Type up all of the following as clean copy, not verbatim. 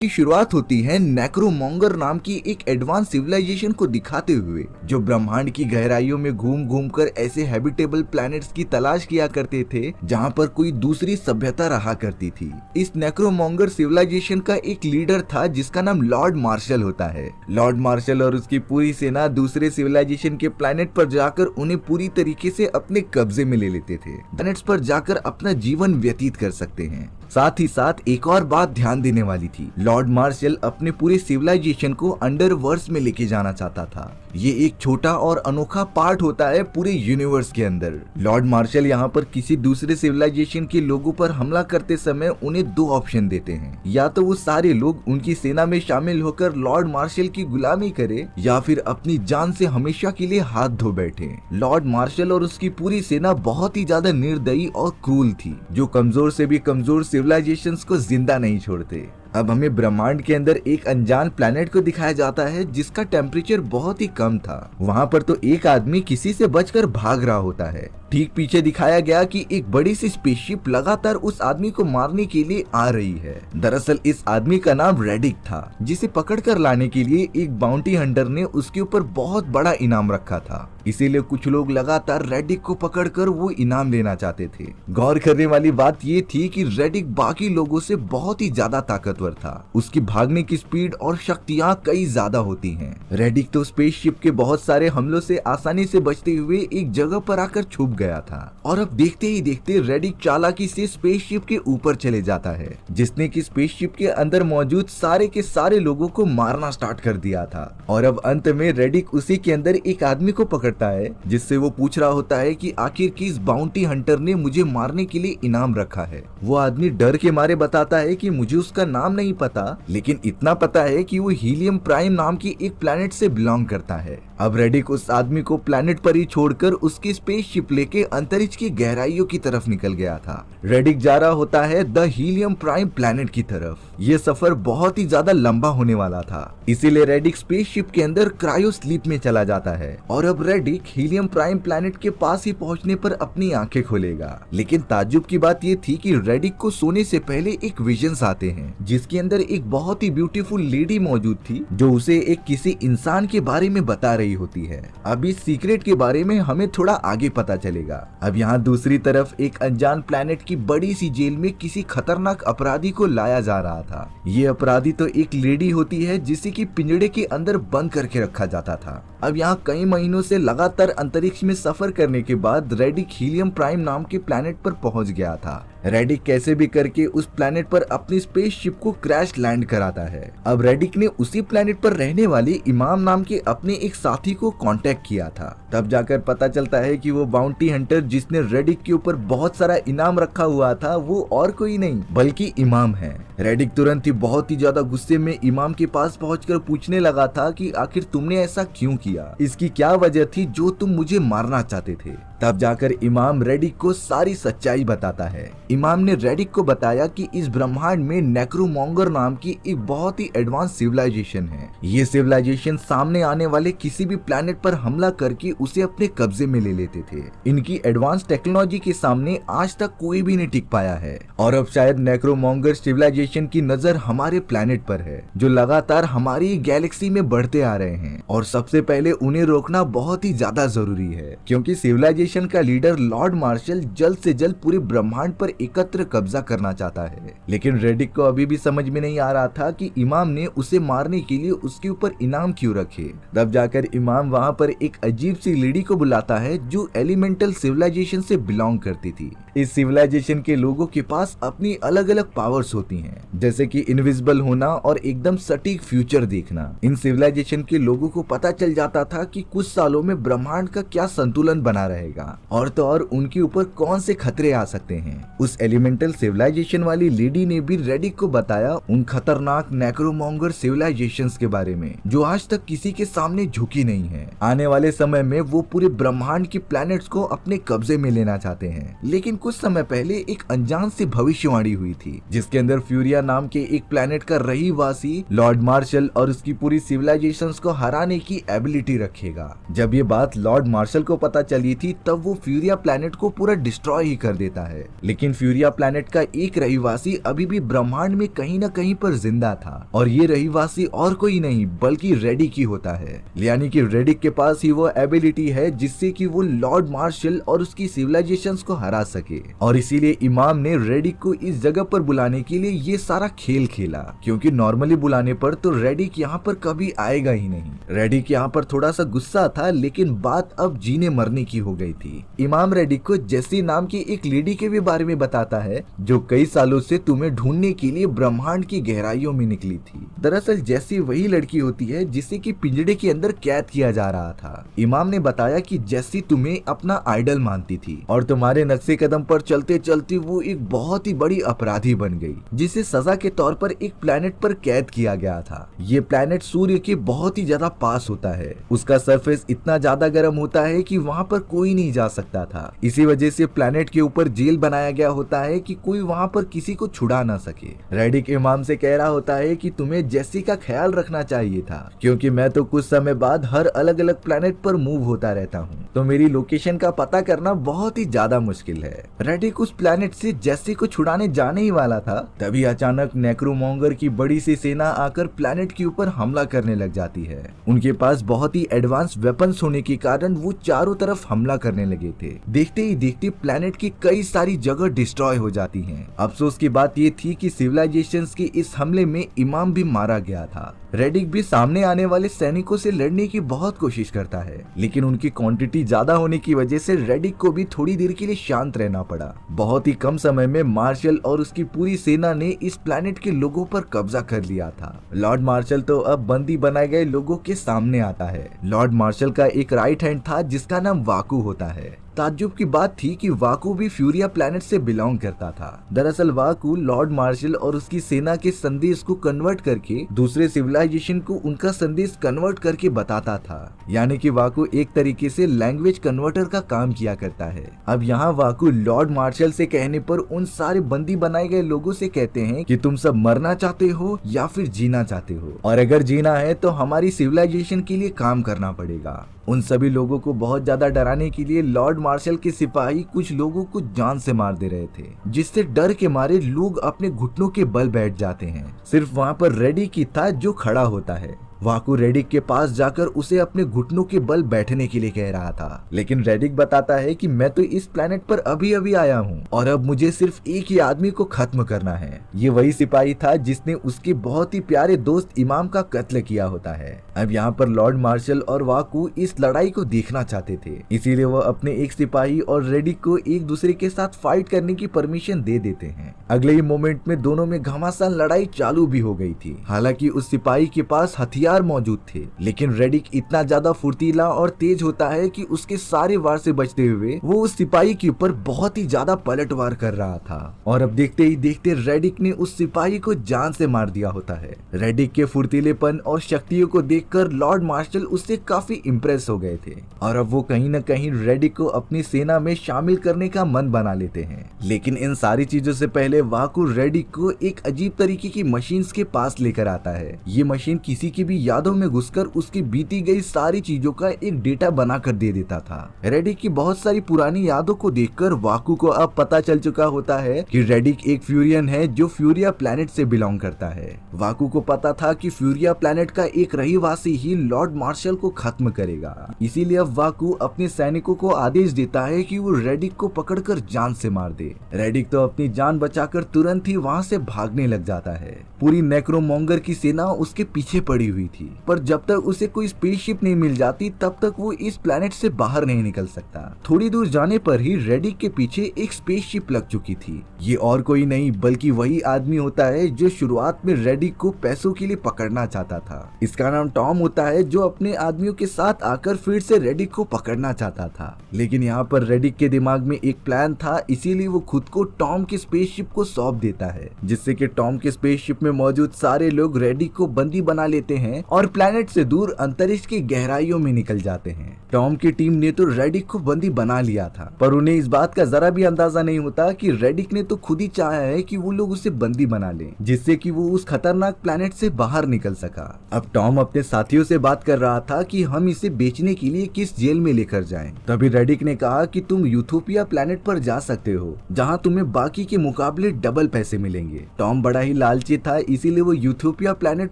की शुरुआत होती है नेक्रोमोंगर नाम की एक एडवांस सिविलाइजेशन को दिखाते हुए, जो ब्रह्मांड की गहराइयों में घूम घूम कर ऐसे हैबिटेबल प्लैनेट्स की तलाश किया करते थे जहां पर कोई दूसरी सभ्यता रहा करती थी। इस नेक्रोमोंगर सिविलाइजेशन का एक लीडर था जिसका नाम लॉर्ड मार्शल होता है। लॉर्ड मार्शल और उसकी पूरी सेना दूसरे सिविलाइजेशन के प्लैनेट पर जाकर उन्हें पूरी तरीके से अपने कब्जे में ले लेते थे। प्लैनेट्स पर जाकर अपना जीवन व्यतीत कर सकते हैं। साथ ही साथ एक और बात ध्यान देने वाली थी, लॉर्ड मार्शल अपने पूरे सिविलाइजेशन को अंडरवर्ल्ड में लेके जाना चाहता था। ये एक छोटा और अनोखा पार्ट होता है पूरे यूनिवर्स के अंदर। लॉर्ड मार्शल यहाँ पर किसी दूसरे सिविलाइजेशन के लोगों पर हमला करते समय उन्हें दो ऑप्शन देते हैं, या तो वो सारे लोग उनकी सेना में शामिल होकर लॉर्ड मार्शल की गुलामी करे या फिर अपनी जान से हमेशा के लिए हाथ धो बैठे। लॉर्ड मार्शल और उसकी पूरी सेना बहुत ही ज्यादा निर्दयी और क्रूल थी, जो कमजोर से भी कमजोर सिविलाइजेशंस को जिंदा नहीं छोड़ते। अब हमें ब्रह्मांड के अंदर एक अनजान प्लैनेट को दिखाया जाता है जिसका टेम्परेचर बहुत ही कम था। वहाँ पर तो एक आदमी किसी से बचकर भाग रहा होता है। ठीक पीछे दिखाया गया कि एक बड़ी सी स्पेसशिप लगातार उस आदमी को मारने के लिए आ रही है। दरअसल इस आदमी का नाम रेडिक था, जिसे पकड़कर लाने के लिए एक बाउंटी हंटर ने उसके ऊपर बहुत बड़ा इनाम रखा था। इसीलिए कुछ लोग लगातार रेडिक को पकड़कर वो इनाम लेना चाहते थे। गौर करने वाली बात ये थी कि रेडिक बाकी लोगों से बहुत ही ज्यादा ताकतवर था। उसकी भागने की स्पीड और शक्तियाँ कई ज्यादा होती हैं। रेडिक तो स्पेसशिप के बहुत सारे हमलों से आसानी से बचते हुए एक जगह पर आकर छुप गया था, और अब देखते ही देखते रेडिक चालाकी से स्पेसशिप के ऊपर चले जाता है, जिसने कि स्पेसशिप के अंदर मौजूद सारे के सारे लोगों को मारना स्टार्ट कर दिया था। और अब अंत में रेडिक उसी के अंदर एक आदमी को पकड़ता है, जिससे वो पूछ रहा होता है कि आखिर किस बाउंटी हंटर ने मुझे मारने के लिए इनाम रखा है। वो आदमी डर के मारे बताता है कि मुझे उसका नाम नहीं पता, लेकिन इतना पता है कि वो हीलियम प्राइम नाम की एक प्लैनेट से बिलोंग करता है। अब रेडिक उस आदमी को प्लैनेट पर ही छोड़कर उसकी स्पेसशिप लेके अंतरिक्ष की गहराइयों की तरफ निकल गया था। रेडिक जा रहा होता है द हीलियम प्राइम प्लैनेट की तरफ। ये सफर बहुत ही ज्यादा लंबा होने वाला था, इसीलिए रेडिक स्पेसशिप के अंदर क्रायो स्लीप में चला जाता है। और अब रेडिक हीलियम प्राइम प्लैनेट के पास ही पहुंचने पर अपनी आंखें खोलेगा। लेकिन ताज्जुब की बात ये थी कि रेडिक को सोने से पहले एक विजन्स आते हैं, जिसके अंदर एक बहुत ही ब्यूटीफुल लेडी मौजूद थी, जो उसे एक किसी इंसान के बारे में बता रही होती है। अब इस सीक्रेट के बारे में हमें थोड़ा आगे पता चलेगा। अब यहाँ दूसरी तरफ एक अनजान प्लैनेट की बड़ी सी जेल में किसी खतरनाक अपराधी को लाया जा रहा था। ये अपराधी तो एक लेडी होती है जिसे कि पिंजड़े के अंदर बंद करके रखा जाता था। अब यहाँ कई महीनों से लगातार अंतरिक्ष में सफर करने के बाद रेडिक हीलियम प्राइम नाम के प्लैनेट पर पहुंच गया था। रेडिक कैसे भी करके उस प्लैनेट पर अपनी स्पेसशिप को क्रैश लैंड कराता है। अब रेडिक ने उसी प्लैनेट पर रहने वाले इमाम नाम के अपने एक साथी को कांटेक्ट किया था। तब जाकर पता चलता है कि वो बाउंटी हंटर जिसने रेडिक के ऊपर बहुत सारा इनाम रखा हुआ था, वो और कोई नहीं बल्कि इमाम है। रेडिक तुरंत ही बहुत ही ज्यादा गुस्से में इमाम के पास पहुंचकर पूछने लगा था कि आखिर तुमने ऐसा क्यों किया, इसकी क्या वजह थी जो तुम मुझे मारना चाहते थे। तब जाकर इमाम रेडिक को सारी सच्चाई बताता है। इमाम ने रेडिक को बताया कि इस ब्रह्मांड में नेक्रोमोंगर नाम की एक बहुत ही एडवांस सिविलाइजेशन है। ये सिविलाइजेशन सामने आने वाले किसी भी प्लैनेट पर हमला करके उसे अपने कब्जे में ले लेते थे। इनकी एडवांस टेक्नोलॉजी के सामने आज तक कोई भी नहीं टिक पाया है, और अब शायद नेक्रोमोंगर सिविलाइजेशन की नजर हमारे प्लैनेट पर है, जो लगातार हमारी गैलेक्सी में बढ़ते आ रहे हैं। और सबसे पहले उन्हें रोकना बहुत ही ज्यादा जरूरी है, क्योंकि सिविलाइजेशन का लीडर लॉर्ड मार्शल जल्द से जल्द पूरे ब्रह्मांड पर एकत्र कब्जा करना चाहता है। लेकिन रेडिक को अभी भी समझ में नहीं आ रहा था कि इमाम ने उसे मारने के लिए उसके ऊपर इनाम क्यों रखे। तब जाकर इमाम वहाँ पर एक अजीब सी लेडी को बुलाता है जो एलिमेंटल सिविलाइजेशन से बिलोंग करती थी। इस सिविलाइजेशन के लोगों के पास अपनी अलग अलग पावर्स होती हैं, जैसे कि इनविजिबल होना और एकदम सटीक फ्यूचर देखना। इन सिविलाइजेशन के लोगों को पता चल जाता था कि कुछ सालों में ब्रह्मांड का क्या संतुलन बना रहेगा, और तो और उनके ऊपर कौन से खतरे आ सकते हैं। उस एलिमेंटल सिविलाइजेशन वाली लेडी ने भी रेडिक को बताया उन खतरनाक नेक्रोमोंगर सिविलाइजेशंस के बारे में, जो आज तक किसी के सामने झुकी नहीं है। आने वाले समय में वो पूरे ब्रह्मांड के प्लैनेट्स को अपने कब्जे में लेना चाहते हैं। लेकिन कुछ समय पहले एक अनजान सी भविष्यवाणी हुई थी, जिसके अंदर फ्यूरिया नाम के एक प्लैनेट का रहीवासी लॉर्ड मार्शल और उसकी पूरी सिविलाइजेशंस को हराने की एबिलिटी रखेगा। जब ये बात लॉर्ड मार्शल को पता चली थी, तब वो फ्यूरिया प्लैनेट को पूरा डिस्ट्रॉय ही कर देता है। लेकिन फ्यूरिया प्लैनेट का एक रहीवासी अभी भी ब्रह्मांड में कहीं न कहीं पर जिंदा था और ये रहीवासी और कोई नहीं बल्कि रेडिक ही होता है। यानी कि रेडिक के पास ही वो एबिलिटी है जिससे कि वो लॉर्ड मार्शल और उसकी सिविलाइजेशंस को हरा सके और इसीलिए इमाम ने रेडिक को इस जगह पर बुलाने के लिए ये सारा खेल खेला, क्योंकि नॉर्मली बुलाने पर तो रेडिक यहाँ पर कभी आएगा ही नहीं। रेडिक यहाँ पर थोड़ा सा गुस्सा था, लेकिन बात अब जीने मरने की हो गई थी। इमाम रेडिक को जेसी नाम की एक लेडी के भी बारे में बताता है जो कई सालों से तुम्हें ढूंढने के लिए ब्रह्मांड की गहराइयों में निकली थी। दरअसल जेसी वही लड़की होती है जिसे कि पिंजड़े के अंदर कैद किया जा रहा था। इमाम ने बताया कि जेसी तुम्हें अपना आइडल मानती थी और तुम्हारे नक्शे कदम पर चलते चलते वो एक बहुत ही बड़ी अपराधी बन गई, जिसे सजा के तौर पर एक प्लेनेट पर कैद किया गया था। ये प्लेनेट सूर्य के बहुत ही ज्यादा पास होता है। उसका सरफेस इतना ज्यादा गर्म होता है कि वहाँ पर कोई नहीं जा सकता था। इसी वजह से प्लेनेट के ऊपर जेल बनाया गया होता है कि कोई वहाँ पर किसी को छुड़ा ना सके। रेडिक इमाम से कह रहा होता है कि तुम्हें जेसी का ख्याल रखना चाहिए था, क्योंकि मैं तो कुछ समय बाद हर अलग अलग प्लेनेट पर मूव होता रहता हूँ, तो मेरी लोकेशन का पता करना बहुत ही ज्यादा मुश्किल है। रेडिक उस प्लेनेट से जेसी को छुड़ाने जाने ही वाला था, तभी अचानक नेक्रोमोंगर की बड़ी सी सेना आकर प्लेनेट के ऊपर हमला करने लग जाती है। उनके पास बहुत ही एडवांस वेपन्स होने के कारण वो चारों तरफ हमला करने लगे थे। देखते ही देखते प्लेनेट की कई सारी जगह डिस्ट्रॉय हो जाती हैं। अफसोस की बात ये थी कि सिविलाइजेशंस के इस हमले में इमाम भी मारा गया था। रेडिक भी सामने आने वाले सैनिकों से लड़ने की बहुत कोशिश करता है, लेकिन उनकी क्वांटिटी ज्यादा होने की वजह से रेडिक को भी थोड़ी देर के लिए शांत रहना पड़ा। बहुत ही कम समय में मार्शल और उसकी पूरी सेना ने इस प्लेनेट के लोगों पर कब्जा कर लिया था। लॉर्ड मार्शल तो अब बंदी बनाए गए लोगों के सामने आता है। लॉर्ड मार्शल का एक राइट हैंड था जिसका नाम वाकू होता है। ताज्जुब की बात थी कि वाकू भी फ्यूरिया प्लैनेट से बिलोंग करता था। दरअसल वाकू लॉर्ड मार्शल और उसकी सेना के संदेश को कन्वर्ट करके दूसरे सिविलाइजेशन को उनका संदेश कन्वर्ट करके बताता था। यानी कि वाकू एक तरीके से लैंग्वेज कन्वर्टर का काम किया करता है। अब यहाँ वाकू लॉर्ड मार्शल से कहने पर उन सारे बंदी बनाए गए लोगों से कहते हैं कि तुम सब मरना चाहते हो या फिर जीना चाहते हो, और अगर जीना है तो हमारी सिविलाइजेशन के लिए काम करना पड़ेगा। उन सभी लोगों को बहुत ज्यादा डराने के लिए लॉर्ड मार्शल के सिपाही कुछ लोगों को जान से मार दे रहे थे, जिससे डर के मारे लोग अपने घुटनों के बल बैठ जाते हैं। सिर्फ वहाँ पर रेडिक ही था जो खड़ा होता है। वाकू रेडिक के पास जाकर उसे अपने घुटनों के बल बैठने के लिए कह रहा था, लेकिन रेडिक बताता है कि मैं तो इस प्लेनेट पर अभी अभी आया हूँ और अब मुझे सिर्फ एक ही आदमी को खत्म करना है। ये वही सिपाही था जिसने उसके बहुत ही प्यारे दोस्त इमाम का कत्ल किया होता है। अब यहाँ पर लॉर्ड मार्शल और वाकू इस लड़ाई को देखना चाहते थे, इसीलिए वो अपने एक सिपाही और रेडिक को एक दूसरे के साथ फाइट करने की परमिशन दे देते हैं। अगले ही मोमेंट में दोनों में घमासान लड़ाई चालू भी हो गई थी। हालांकि उस सिपाही के पास हथियार मौजूद थे, लेकिन रेडिक इतना ज्यादा फुर्तीला और तेज होता है कि उसके सारे वार से बचते हुए वो उस सिपाही के ऊपर बहुत ही ज्यादा पलटवार कर रहा था। और अब देखते ही देखते रेडिक ने उस सिपाही को जान से मार दिया होता है। रेडिक के फुर्तीलेपन और शक्तियों को देखकर लॉर्ड मार्शल उससे काफी इम्प्रेस हो गए थे और अब वो कहीं न कहीं रेडिक को अपनी सेना में शामिल करने का मन बना लेते हैं। लेकिन इन सारी चीजों से पहले वाकू रेडिक को एक अजीब तरीके की मशीन के पास लेकर आता है। ये मशीन किसी की भी यादों में घुसकर उसकी बीती गई सारी चीजों का एक डेटा बनाकर दे देता था। रेडिक की बहुत सारी पुरानी यादों को देखकर वाकू को अब पता चल चुका होता है कि रेडिक एक फ्यूरियन है जो फ्यूरिया प्लैनेट से बिलोंग करता है। वाकू को पता था कि फ्यूरिया प्लैनेट का एक रहीवासी ही लॉर्ड मार्शल को खत्म करेगा, इसीलिए अब वाकू अपने सैनिकों को आदेश देता है कि वो रेडिक को पकड़कर जान से मार दे। रेडिक तो अपनी जान बचाकर तुरंत ही वहाँ से भागने लग जाता है। पूरी नेक्रोमोंगर की सेना उसके पीछे पड़ी हुई थी, पर जब तक उसे कोई स्पेसशिप नहीं मिल जाती तब तक वो इस प्लेनेट से बाहर नहीं निकल सकता। थोड़ी दूर जाने पर ही रेडिक के पीछे एक स्पेसशिप लग चुकी थी। ये और कोई नहीं बल्कि वही आदमी होता है जो शुरुआत में रेडिक को पैसों के लिए पकड़ना चाहता था। इसका नाम टॉम होता है, जो अपने आदमियों के साथ आकर फिर से रेडिक को पकड़ना चाहता था। लेकिन यहाँ पर रेडिक के दिमाग में एक प्लान था, इसीलिए वो खुद को टॉम के स्पेसशिप को सौंप देता है, जिससे कि टॉम के स्पेसशिप में मौजूद सारे लोग रेडिक को बंदी बना लेते हैं और प्लेनेट से दूर अंतरिक्ष की गहराइयों में निकल जाते हैं। टॉम की टीम ने तो रेडिक को बंदी बना लिया था, पर उन्हें इस बात का जरा भी अंदाजा नहीं होता कि रेडिक ने तो खुद ही चाहा है कि वो लोग उसे बंदी बना लें, जिससे कि वो उस खतरनाक प्लेनेट से बाहर निकल सका। अब टॉम अपने साथियों से बात कर रहा था कि हम इसे बेचने के लिए किस जेल में लेकर जाएं। तभी रेडिक ने कहा कि तुम यूथोपिया प्लेनेट पर जा सकते हो, जहां तुम्हें बाकी के मुकाबले डबल पैसे मिलेंगे। टॉम बड़ा ही लालची था, इसीलिए वो यूथोपिया प्लेनेट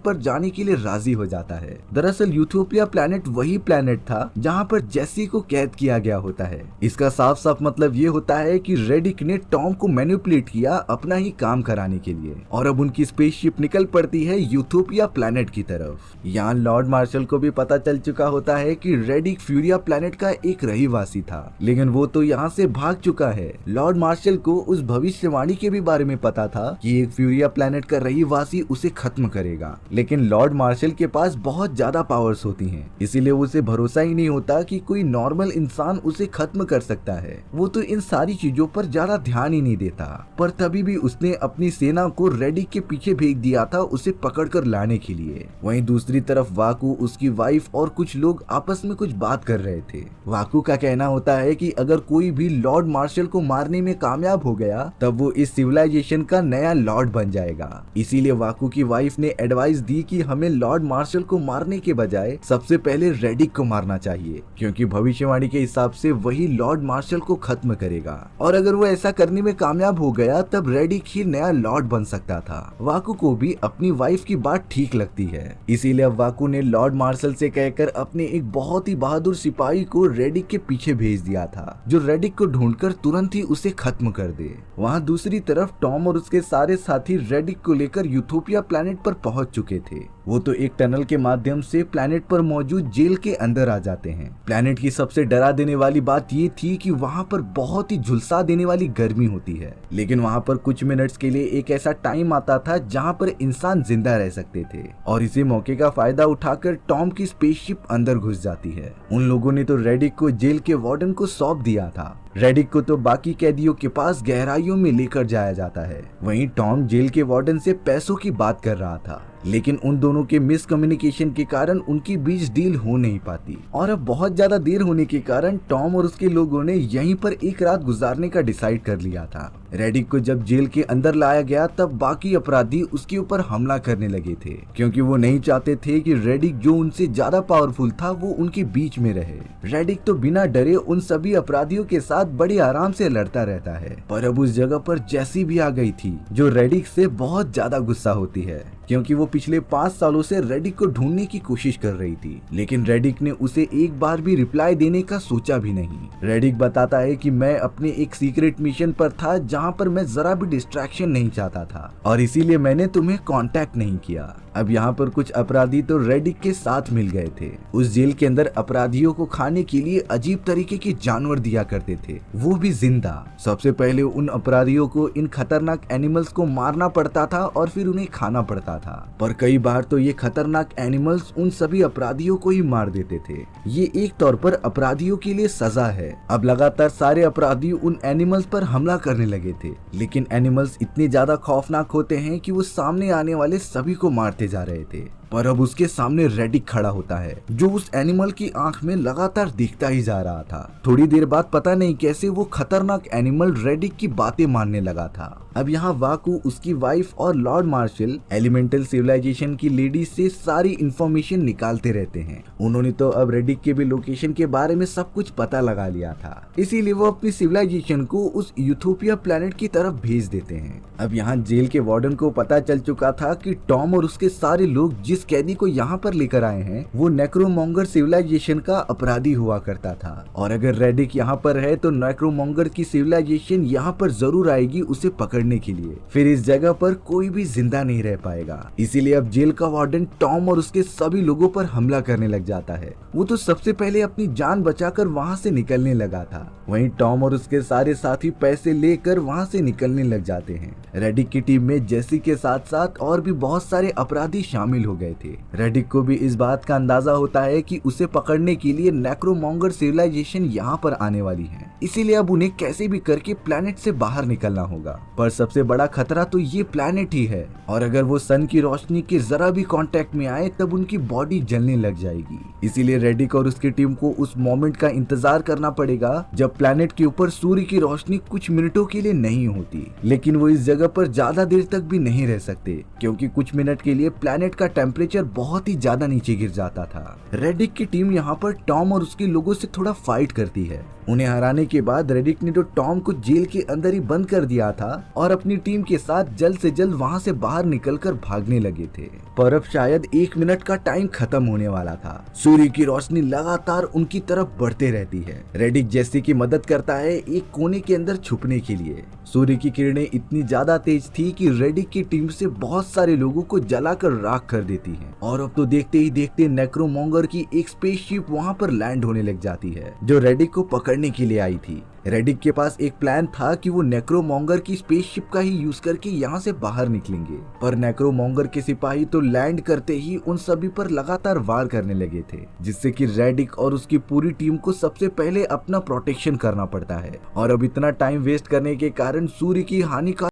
पर जाने के लिए राजी हो जाता है। दरअसल यूथोपिया प्लेनेट वही प्लेनेट था जहां पर जेसी को कैद किया गया होता है। इसका साफ साफ मतलब ये होता है कि रेडिक ने टॉम को मैनिपुलेट किया अपना ही काम कराने के लिए, और अब उनकी स्पेसशिप निकल पड़ती है यूथोपिया प्लेनेट की तरफ। यहाँ लॉर्ड मार्शल को भी पता चल चुका होता है कि रेडिक फ्यूरिया प्लेनेट का एक रहीवासी था, लेकिन वो तो यहाँ से भाग चुका है। लॉर्ड मार्शल को उस भविष्यवाणी के भी बारे में पता था कि एक फ्यूरिया प्लेनेट का रहीवासी उसे खत्म करेगा, लेकिन लॉर्ड मार्शल के पास बहुत ज्यादा पावर्स होती हैं, इसीलिए उसे भरोसा ही नहीं होता कि कोई नॉर्मल इंसान उसे खत्म कर सकता है। वो तो इन सारी चीजों पर ज्यादा ध्यान ही नहीं देता, पर तभी भी उसने अपनी सेना को रेडिक के पीछे भेज दिया था उसे पकड़कर लाने के लिए। वहीं दूसरी तरफ वाकू, उसकी वाइफ और कुछ लोग आपस में कुछ बात कर रहे थे। वाकू का कहना होता है कि अगर कोई भी लॉर्ड मार्शल को मारने में कामयाब हो गया तब वो इस सिविलाइजेशन का नया लॉर्ड बन जाएगा। इसीलिए वाकू की वाइफ ने एडवाइस दी कि हमें लॉर्ड मार्शल को मारने के बजाय सबसे पहले रेडिक को मारना चाहिए, क्योंकि भविष्यवाणी के हिसाब से वही लॉर्ड मार्शल को खत्म करेगा, और अगर वो ऐसा करने में कामयाब हो गया तब रेडिक ही नया लॉर्ड बन सकता था। वाकू को भी अपनी वाइफ की बात ठीक लगती है, इसीलिए अब वाकू ने लॉर्ड मार्शल से कहकर अपने एक बहुत ही बहादुर सिपाही को रेडिक के पीछे भेज दिया था, जो रेडिक को ढूंढकर तुरंत ही उसे खत्म कर दे। वहाँ दूसरी तरफ टॉम और उसके सारे साथी रेडिक को लेकर यूथोपिया प्लेनेट पर पहुंच चुके थे। वो तो एक टनल के माध्यम से प्लेनेट पर मौजूद जेल के अंदर आ जाते हैं। प्लेनेट की सबसे डरा देने वाली बात ये थी कि वहाँ पर बहुत ही झुलसा देने वाली गर्मी होती है, लेकिन वहाँ पर कुछ मिनट्स के लिए एक ऐसा टाइम आता था जहाँ पर इंसान जिंदा रह सकते थे, और इसी मौके का फायदा उठाकर टॉम की स्पेसशिप अंदर घुस जाती है। उन लोगों ने तो रेडिक को जेल के वार्डन को सौंप दिया था। रेडिक को तो बाकी कैदियों के पास गहराइयों में लेकर जाया जाता है। वहीं टॉम जेल के वार्डन से पैसों की बात कर रहा था, लेकिन उन दोनों के मिसकम्युनिकेशन के कारण उनकी बीच डील हो नहीं पाती, और अब बहुत ज्यादा देर होने के कारण टॉम और उसके लोगों ने यहीं पर एक रात गुजारने का डिसाइड कर लिया था। रेडिक को जब जेल के अंदर लाया गया तब बाकी अपराधी उसके ऊपर हमला करने लगे थे, क्योंकि वो नहीं चाहते थे कि रेडिक जो उनसे ज्यादा पावरफुल था वो उनके बीच में रहे। रेडिक तो बिना डरे उन सभी अपराधियों के साथ बड़े आराम से लड़ता रहता है, पर अब उस जगह पर जेसी भी आ गई थी, जो रेडिक से बहुत ज्यादा गुस्सा होती है, क्योंकि वो पिछले 5 सालों से रेडिक को ढूंढने की कोशिश कर रही थी, लेकिन रेडिक ने उसे एक बार भी रिप्लाई देने का सोचा भी नहीं। रेडिक बताता है कि मैं अपने एक सीक्रेट मिशन पर था जहां पर मैं जरा भी डिस्ट्रैक्शन नहीं चाहता था, और इसीलिए मैंने तुम्हें कांटेक्ट नहीं किया। अब यहाँ पर कुछ अपराधी तो रेडिक के साथ मिल गए थे। उस जेल के अंदर अपराधियों को खाने के लिए अजीब तरीके के जानवर दिया करते थे, वो भी जिंदा। सबसे पहले उन अपराधियों को इन खतरनाक एनिमल्स को मारना पड़ता था और फिर उन्हें खाना पड़ता था, पर कई बार तो ये खतरनाक एनिमल्स उन सभी अपराधियों को ही मार देते थे। ये एक तौर पर अपराधियों के लिए सजा है। अब लगातार सारे अपराधी उन एनिमल्स पर हमला करने लगे थे, लेकिन एनिमल्स इतने ज्यादा खौफनाक होते हैं कि वो सामने आने वाले सभी को मारते जा रहे थे। पर अब उसके सामने रेडिक खड़ा होता है, जो उस एनिमल की आंख में लगातार देखता ही जा रहा था। थोड़ी देर बाद पता नहीं कैसे वो खतरनाक एनिमल रेडिक की बातें मानने लगा था। अब यहाँ वाकू, उसकी वाइफ और लॉर्ड मार्शल एलिमेंटल सिविलाइजेशन की लेडी से सारी इंफॉर्मेशन निकालते रहते हैं। उन्होंने तो अब रेडिक के भी लोकेशन के बारे में सब कुछ पता लगा लिया था, इसीलिए वो अपनी सिविलाइजेशन को उस यूथोपिया प्लेनेट की तरफ भेज देते हैं। अब यहाँ जेल के वार्डन को पता चल चुका था कि टॉम और उसके सारे लोग जिस कैदी को यहाँ पर लेकर आए हैं वो नेक्रोमोंगर सिविलाइजेशन का अपराधी हुआ करता था, और अगर रेडिक यहाँ पर है तो नेक्रोमोंगर की सिविलाइजेशन यहाँ पर जरूर आएगी उसे पकड़ने के लिए। फिर इस जगह पर कोई भी जिंदा नहीं रह पाएगा। इसीलिए अब जेल का वार्डन टॉम और उसके सभी लोगों पर हमला करने लग जाता है। वो तो सबसे पहले अपनी जान बचाकर वहाँ से निकलने लगा था। वहीं टॉम और उसके सारे साथी पैसे लेकर वहाँ से निकलने लग जाते हैं। रेडिक की टीम में जेसी के साथ साथ और भी बहुत सारे अपराधी शामिल हो गए थे। रेडिक को भी इस बात का अंदाजा होता है कि उसे पकड़ने के लिए नेक्रोमोंगर सिविलाइजेशन यहाँ पर आने वाली है। इसीलिए अब उन्हें कैसे भी करके प्लैनेट से बाहर निकलना होगा। पर सबसे बड़ा खतरा तो ये प्लैनेट ही है, और अगर वो सन की रोशनी के जरा भी कांटेक्ट में आए तब उनकी बॉडी जलने लग जाएगी। इसीलिए रेडिक और उसकी टीम को उस मोमेंट का इंतजार करना पड़ेगा जब प्लैनेट के ऊपर सूर्य की रोशनी कुछ मिनटों के लिए नहीं होती। लेकिन वो इस जगह पर ज्यादा देर तक भी नहीं रह सकते, क्योंकि कुछ मिनट के लिए प्लैनेट का टेम्परेचर बहुत ही ज्यादा नीचे गिर जाता था। रेडिक की टीम यहाँ पर टॉम और उसके लोगों से थोड़ा फाइट करती है। उन्हें हराने के बाद रेडिक ने तो टॉम को जेल के अंदर ही बंद कर दिया था और अपनी टीम के साथ जल्द से जल्द वहाँ से बाहर निकलकर भागने लगे थे। पर अब शायद 1 मिनट का टाइम खत्म होने वाला था। सूर्य की रोशनी लगातार उनकी तरफ बढ़ते रहती है। रेडिक जेसी की मदद करता है एक कोने के अंदर छुपने के लिए। सूर्य की किरणें इतनी ज्यादा तेज थी कि रेडिक की टीम से बहुत सारे लोगों को जलाकर राख कर देती है। और अब तो देखते ही देखते नेक्रोमोंगर की एक स्पेसशिप वहाँ पर लैंड होने लग जाती है, जो रेडिक को पकड़ने के लिए आई थी। रेडिक के पास एक प्लान था कि वो नेक्रोमोंगर की स्पेसशिप का ही यूज करके यहाँ से बाहर निकलेंगे, पर नेक्रोमोंगर के सिपाही तो लैंड करते ही उन सभी पर लगातार वार करने लगे थे, जिससे कि रेडिक और उसकी पूरी टीम को सबसे पहले अपना प्रोटेक्शन करना पड़ता है। और अब इतना टाइम वेस्ट करने के कारण सूर्य की हानिकारक